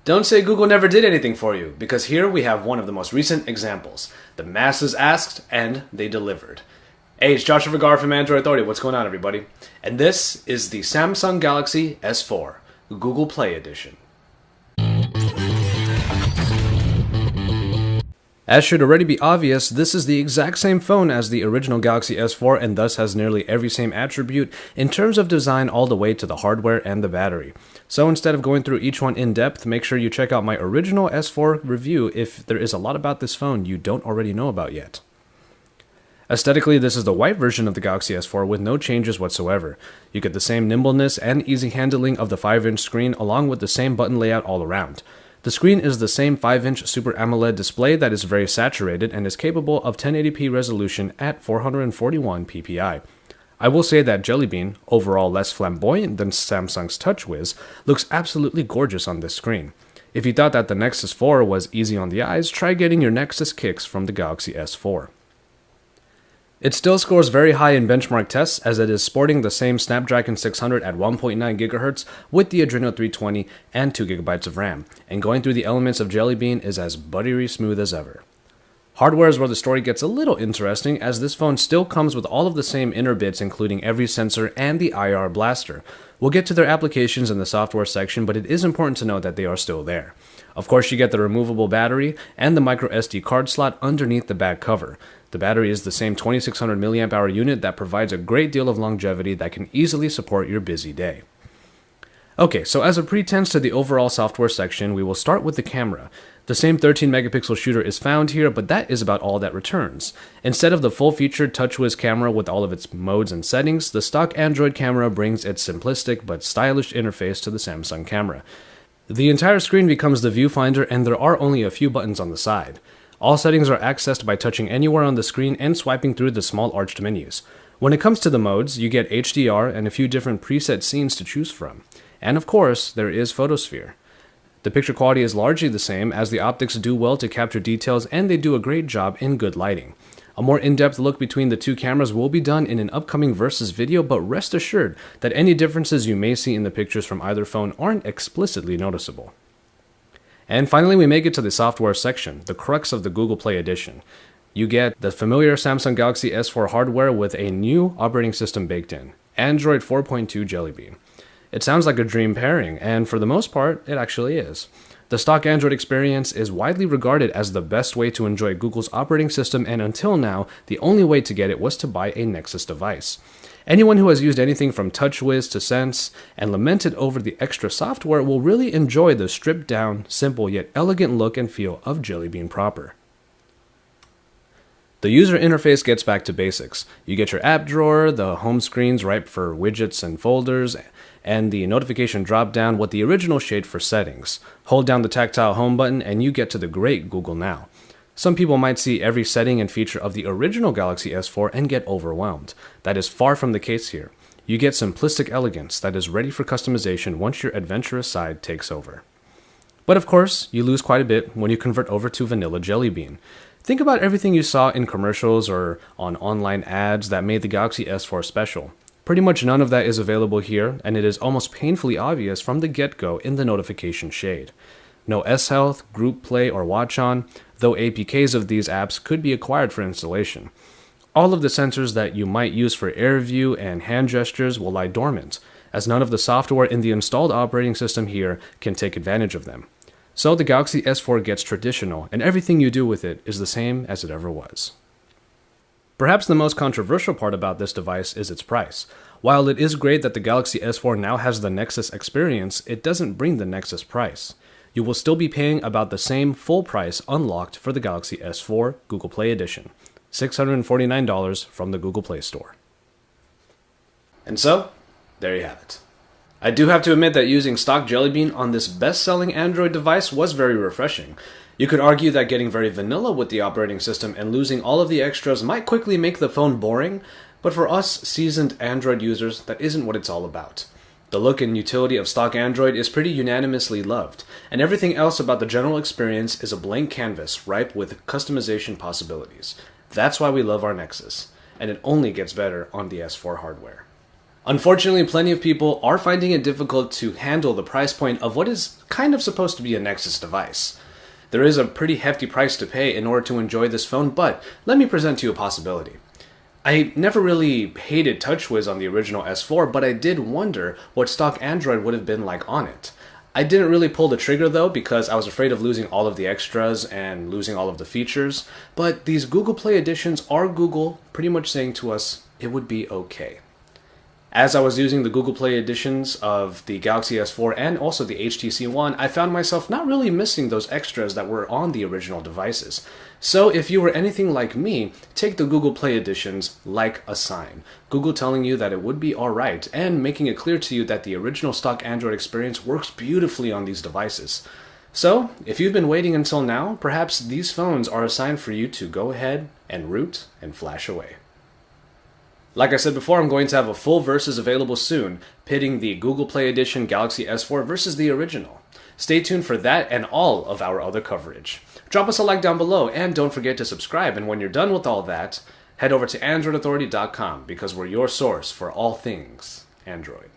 Don't say Google never did anything for you, because here we have one of the most recent examples. The masses asked, and they delivered. Hey, it's Joshua Vergara from Android Authority. What's going on, everybody? And this is the Samsung Galaxy S4, Google Play Edition. As should already be obvious, this is the exact same phone as the original Galaxy S4 and thus has nearly every same attribute in terms of design all the way to the hardware and the battery. So instead of going through each one in depth, make sure you check out my original S4 review if there is a lot about this phone you don't already know about yet. Aesthetically, this is the white version of the Galaxy S4 with no changes whatsoever. You get the same nimbleness and easy handling of the 5-inch screen along with the same button layout all around. The screen is the same 5-inch Super AMOLED display that is very saturated and is capable of 1080p resolution at 441 ppi. I will say that Jelly Bean, overall less flamboyant than Samsung's TouchWiz, looks absolutely gorgeous on this screen. If you thought that the Nexus 4 was easy on the eyes, try getting your Nexus kicks from the Galaxy S4. It still scores very high in benchmark tests as it is sporting the same Snapdragon 600 at 1.9 GHz with the Adreno 320 and 2GB of RAM, and going through the elements of Jelly Bean is as buttery smooth as ever. Hardware is where the story gets a little interesting as this phone still comes with all of the same inner bits including every sensor and the IR blaster. We'll get to their applications in the software section, but it is important to note that they are still there. Of course, you get the removable battery and the microSD card slot underneath the back cover. The battery is the same 2600 mAh unit that provides a great deal of longevity that can easily support your busy day. Okay, so as a pretense to the overall software section, we will start with the camera. The same 13 megapixel shooter is found here, but that is about all that returns. Instead of the full-featured TouchWiz camera with all of its modes and settings, the stock Android camera brings its simplistic but stylish interface to the Samsung camera. The entire screen becomes the viewfinder and there are only a few buttons on the side. All settings are accessed by touching anywhere on the screen and swiping through the small arched menus. When it comes to the modes, you get HDR and a few different preset scenes to choose from. And of course, there is Photosphere. The picture quality is largely the same as the optics do well to capture details and they do a great job in good lighting. A more in-depth look between the two cameras will be done in an upcoming Versus video, but rest assured that any differences you may see in the pictures from either phone aren't explicitly noticeable. And finally, we make it to the software section, the crux of the Google Play Edition. You get the familiar Samsung Galaxy S4 hardware with a new operating system baked in, Android 4.2 Jelly Bean. It sounds like a dream pairing, and for the most part, it actually is. The stock Android experience is widely regarded as the best way to enjoy Google's operating system, and until now, the only way to get it was to buy a Nexus device. Anyone who has used anything from TouchWiz to Sense and lamented over the extra software will really enjoy the stripped down, simple yet elegant look and feel of Jelly Bean proper. The user interface gets back to basics. You get your app drawer, the home screens ripe for widgets and folders, and the notification drop-down with the original shade for settings. Hold down the tactile home button and you get to the great Google Now. Some people might see every setting and feature of the original Galaxy S4 and get overwhelmed. That is far from the case here. You get simplistic elegance that is ready for customization once your adventurous side takes over. But of course, you lose quite a bit when you convert over to vanilla Jelly Bean. Think about everything you saw in commercials or on online ads that made the Galaxy S4 special. Pretty much none of that is available here, and it is almost painfully obvious from the get-go in the notification shade. No S-Health, Group Play, or Watch On, though APKs of these apps could be acquired for installation. All of the sensors that you might use for air view and hand gestures will lie dormant, as none of the software in the installed operating system here can take advantage of them. So the Galaxy S4 gets traditional, and everything you do with it is the same as it ever was. Perhaps the most controversial part about this device is its price. While it is great that the Galaxy S4 now has the Nexus experience, it doesn't bring the Nexus price. You will still be paying about the same full price unlocked for the Galaxy S4 Google Play Edition, $649 from the Google Play Store. And so, there you have it. I do have to admit that using stock Jelly Bean on this best-selling Android device was very refreshing. You could argue that getting very vanilla with the operating system and losing all of the extras might quickly make the phone boring, but for us seasoned Android users, that isn't what it's all about. The look and utility of stock Android is pretty unanimously loved, and everything else about the general experience is a blank canvas ripe with customization possibilities. That's why we love our Nexus, and it only gets better on the S4 hardware. Unfortunately, plenty of people are finding it difficult to handle the price point of what is kind of supposed to be a Nexus device. There is a pretty hefty price to pay in order to enjoy this phone, but let me present to you a possibility. I never really hated TouchWiz on the original S4, but I did wonder what stock Android would have been like on it. I didn't really pull the trigger though because I was afraid of losing all of the extras and losing all of the features, but these Google Play editions are Google pretty much saying to us it would be okay. As I was using the Google Play editions of the Galaxy S4 and also the HTC One, I found myself not really missing those extras that were on the original devices. So if you were anything like me, take the Google Play editions like a sign. Google telling you that it would be alright and making it clear to you that the original stock Android experience works beautifully on these devices. So, if you've been waiting until now, perhaps these phones are a sign for you to go ahead and root and flash away. Like I said before, I'm going to have a full versus available soon, pitting the Google Play Edition Galaxy S4 versus the original. Stay tuned for that and all of our other coverage. Drop us a like down below, and don't forget to subscribe, and when you're done with all that, head over to AndroidAuthority.com because we're your source for all things Android.